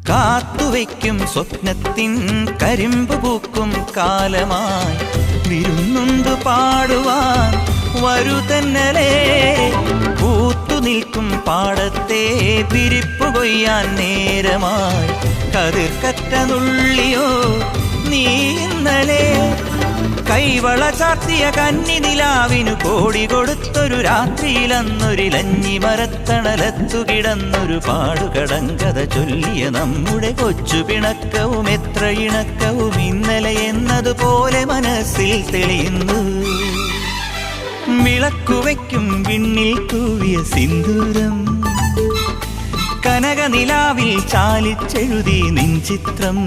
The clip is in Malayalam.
കാത്തുവയ്ക്കും സ്വപ്നത്തിൻ കരിമ്പ് പൂക്കും കാലമായി വിരുന്നുണ്ട് പാടുവാൻ വരുതന്നലേ. പൂത്തു നിൽക്കും പാടത്തെ വിരിപ്പു കൊയ്യാൻ നേരമായി കതിർക്കറ്റ നുള്ളിയോ നീ ഇന്നലെ. കൈവള ചാർത്തിയ കന്നിനിലാവിനു കോടി കൊടുത്തൊരു രാത്രിയിലന്നൊരിലഞ്ഞി മരത്തണലത്തു കിടന്നൊരു പാടുകടങ്കഥ ചൊല്ലിയ നമ്മുടെ കൊച്ചു പിണക്കവും എത്ര ഇണക്കവും ഇന്നലെ എന്നതുപോലെ മനസ്സിൽ തെളിയുന്നു. വിളക്കുവയ്ക്കും വിണ്ണിൽ തൂവിയ സിന്ദൂരം കനകനിലാവിൽ ചാലിച്ചെഴുതി നിൻ ചിത്രം.